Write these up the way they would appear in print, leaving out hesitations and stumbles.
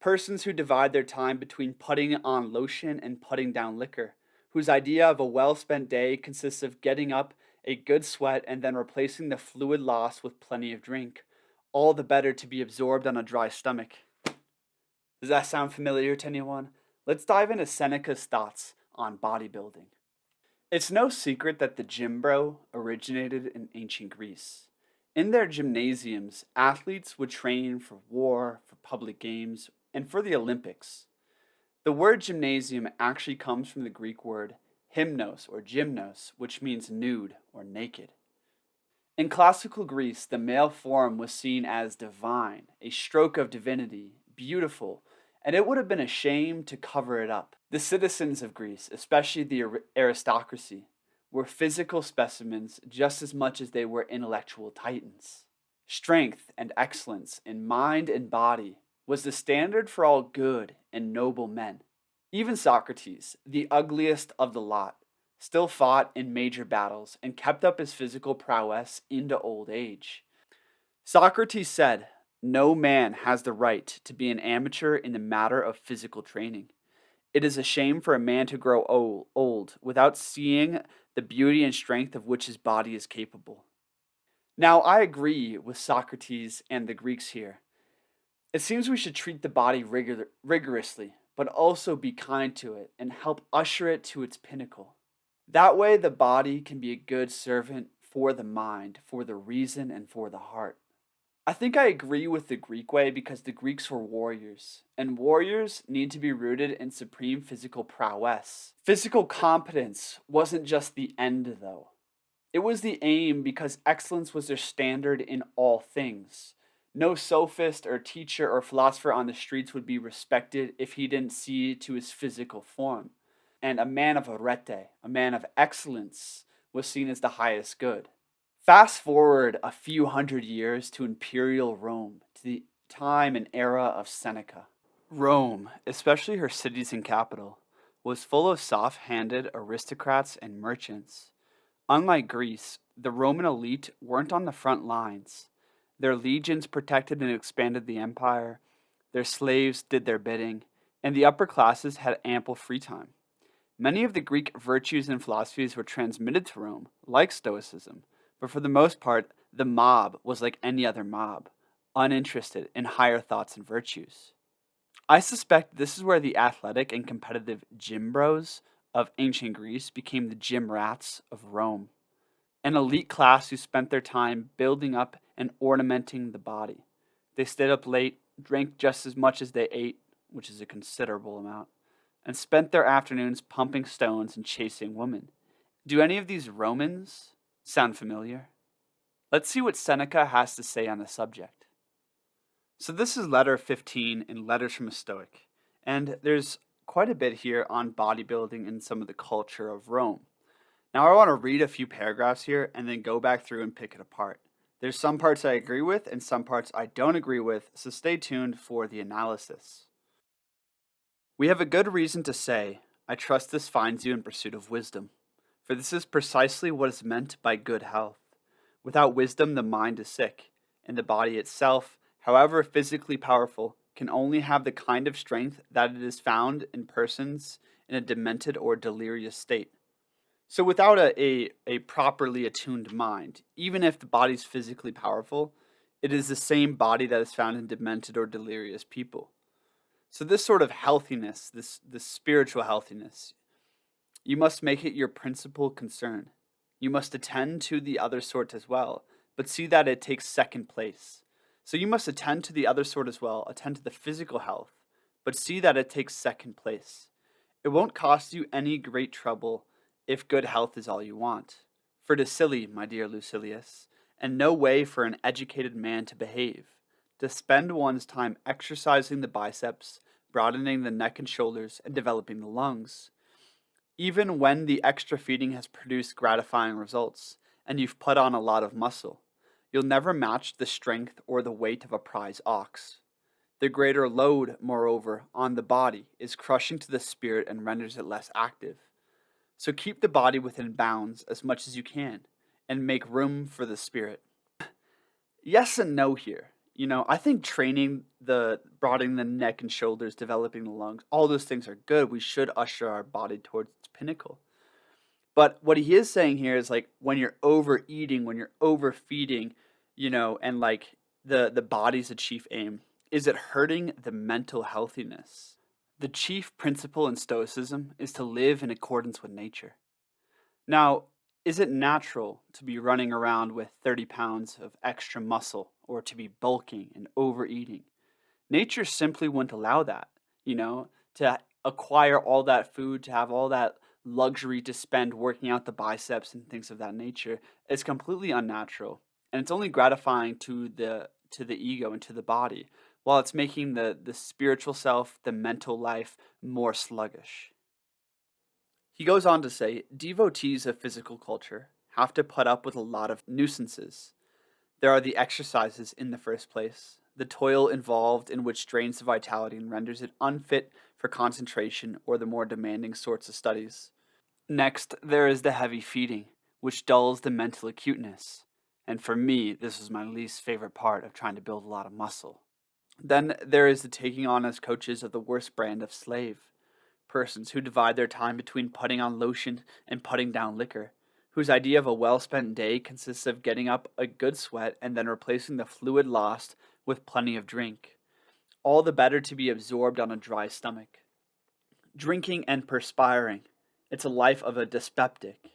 persons who divide their time between putting on lotion and putting down liquor, whose idea of a well spent day consists of getting up a good sweat and then replacing the fluid loss with plenty of drink, all the better to be absorbed on a dry stomach. Does that sound familiar to anyone? Let's dive into Seneca's thoughts on bodybuilding. It's no secret that the gym bro originated in ancient Greece. In their gymnasiums, athletes would train for war, for public games, and for the Olympics. The word gymnasium actually comes from the Greek word hymnos or gymnos, which means nude or naked. In classical Greece, the male form was seen as divine, a stroke of divinity, beautiful, and it would have been a shame to cover it up. The citizens of Greece, especially the aristocracy, were physical specimens just as much as they were intellectual titans. Strength and excellence in mind and body was the standard for all good and noble men. Even Socrates, the ugliest of the lot, still fought in major battles and kept up his physical prowess into old age. Socrates said, "No man has the right to be an amateur in the matter of physical training. It is a shame for a man to grow old without seeing the beauty and strength of which his body is capable." Now, I agree with Socrates and the Greeks here. It seems we should treat the body rigorously, but also be kind to it and help usher it to its pinnacle. That way, the body can be a good servant for the mind, for the reason, and for the heart. I think I agree with the Greek way because the Greeks were warriors, and warriors need to be rooted in supreme physical prowess. Physical competence wasn't just the end, though. It was the aim because excellence was their standard in all things. No sophist or teacher or philosopher on the streets would be respected if he didn't see to his physical form. And a man of arete, a man of excellence, was seen as the highest good. Fast forward a few hundred years to imperial Rome, to the time and era of Seneca. Rome, especially her cities and capital, was full of soft-handed aristocrats and merchants. Unlike Greece, the Roman elite weren't on the front lines. Their legions protected and expanded the empire, their slaves did their bidding, and the upper classes had ample free time. Many of the Greek virtues and philosophies were transmitted to Rome, like Stoicism, but for the most part, the mob was like any other mob, uninterested in higher thoughts and virtues. I suspect this is where the athletic and competitive gym bros of ancient Greece became the gym rats of Rome, an elite class who spent their time building up and ornamenting the body. They stayed up late, drank just as much as they ate, which is a considerable amount, and spent their afternoons pumping stones and chasing women. Do any of these Romans sound familiar? Let's see what Seneca has to say on the subject. So this is letter 15 in Letters from a Stoic, and there's quite a bit here on bodybuilding and some of the culture of Rome. Now I want to read a few paragraphs here and then go back through and pick it apart. There's some parts I agree with and some parts I don't agree with, so stay tuned for the analysis. We have a good reason to say, I trust this finds you in pursuit of wisdom, for this is precisely what is meant by good health. Without wisdom, the mind is sick, and the body itself, however physically powerful, can only have the kind of strength that it is found in persons in a demented or delirious state. So without a properly attuned mind, even if the body's physically powerful, it is the same body that is found in demented or delirious people. So this sort of healthiness, this spiritual healthiness, you must make it your principal concern. You must attend to the other sort as well, but see that it takes second place. So you must attend to the other sort as well, attend to the physical health, but see that it takes second place. It won't cost you any great trouble if good health is all you want. For it is silly, my dear Lucilius, and no way for an educated man to behave, to spend one's time exercising the biceps, broadening the neck and shoulders, and developing the lungs. Even when the extra feeding has produced gratifying results, and you've put on a lot of muscle, you'll never match the strength or the weight of a prize ox. The greater load, moreover, on the body is crushing to the spirit and renders it less active. So keep the body within bounds as much as you can, and make room for the spirit. Yes and no here. I think training broadening the neck and shoulders, developing the lungs, all those things are good. We should usher our body towards its pinnacle. But what he is saying here is like when you're overeating, when you're overfeeding, and like the body's a chief aim, is it hurting the mental healthiness? The chief principle in Stoicism is to live in accordance with nature. Now, is it natural to be running around with 30 pounds of extra muscle or to be bulking and overeating? Nature simply wouldn't allow that, to acquire all that food, to have all that luxury to spend working out the biceps and things of that nature is completely unnatural. And it's only gratifying to the ego and to the body, while it's making the spiritual self, the mental life more sluggish. He goes on to say, devotees of physical culture have to put up with a lot of nuisances. There are the exercises in the first place, the toil involved in which drains the vitality and renders it unfit for concentration or the more demanding sorts of studies. Next, there is the heavy feeding, which dulls the mental acuteness. And for me, this was my least favorite part of trying to build a lot of muscle. Then there is the taking on as coaches of the worst brand of slave, persons who divide their time between putting on lotion and putting down liquor, whose idea of a well spent day consists of getting up a good sweat and then replacing the fluid lost with plenty of drink, all the better to be absorbed on a dry stomach. Drinking and perspiring, it's a life of a dyspeptic.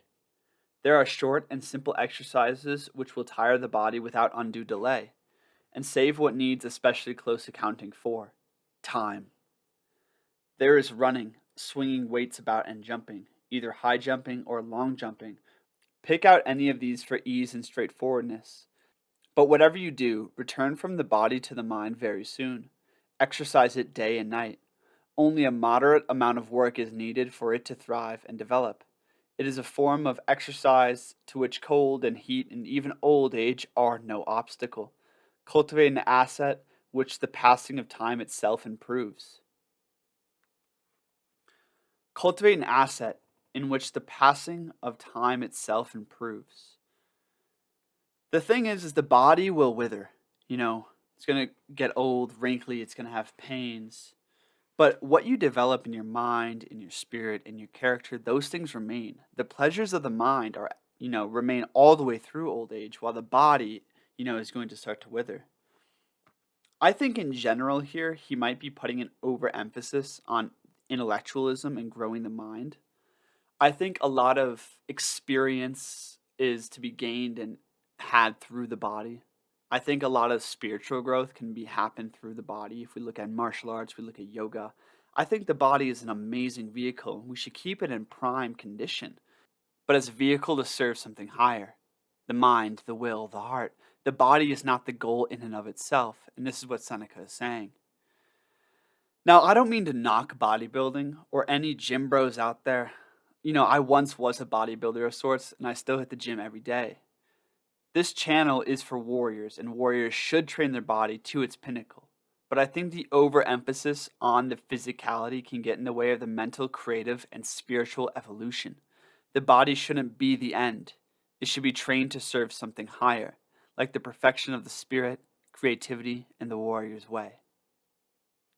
There are short and simple exercises which will tire the body without undue delay, and save what needs especially close accounting for time. There is running, swinging weights about, and jumping, either high jumping or long jumping. Pick out any of these for ease and straightforwardness. But whatever you do, return from the body to the mind very soon. Exercise it day and night. Only a moderate amount of work is needed for it to thrive and develop. It is a form of exercise to which cold and heat and even old age are no obstacle. Cultivate an asset which the passing of time itself improves. Cultivate an asset in which the passing of time itself improves. The thing is the body will wither. It's going to get old, wrinkly, it's going to have pains. But what you develop in your mind, in your spirit, in your character, those things remain. The pleasures of the mind remain all the way through old age, while the body, is going to start to wither. I think in general here, he might be putting an overemphasis on intellectualism and growing the mind. I think a lot of experience is to be gained and had through the body. I think a lot of spiritual growth can be happen through the body. If we look at martial arts, we look at yoga. I think the body is an amazing vehicle, and we should keep it in prime condition. But as a vehicle to serve something higher, the mind, the will, the heart. The body is not the goal in and of itself, and this is what Seneca is saying. Now, I don't mean to knock bodybuilding or any gym bros out there. I once was a bodybuilder of sorts, and I still hit the gym every day. This channel is for warriors, and warriors should train their body to its pinnacle. But I think the overemphasis on the physicality can get in the way of the mental, creative, and spiritual evolution. The body shouldn't be the end. It should be trained to serve something higher, like the perfection of the spirit, creativity, and the warrior's way.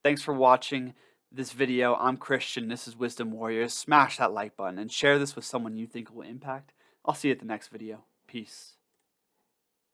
Thanks for watching this video. I'm Christian. This is Wisdom Warriors. Smash that like button and share this with someone you think it will impact. I'll see you at the next video. Peace.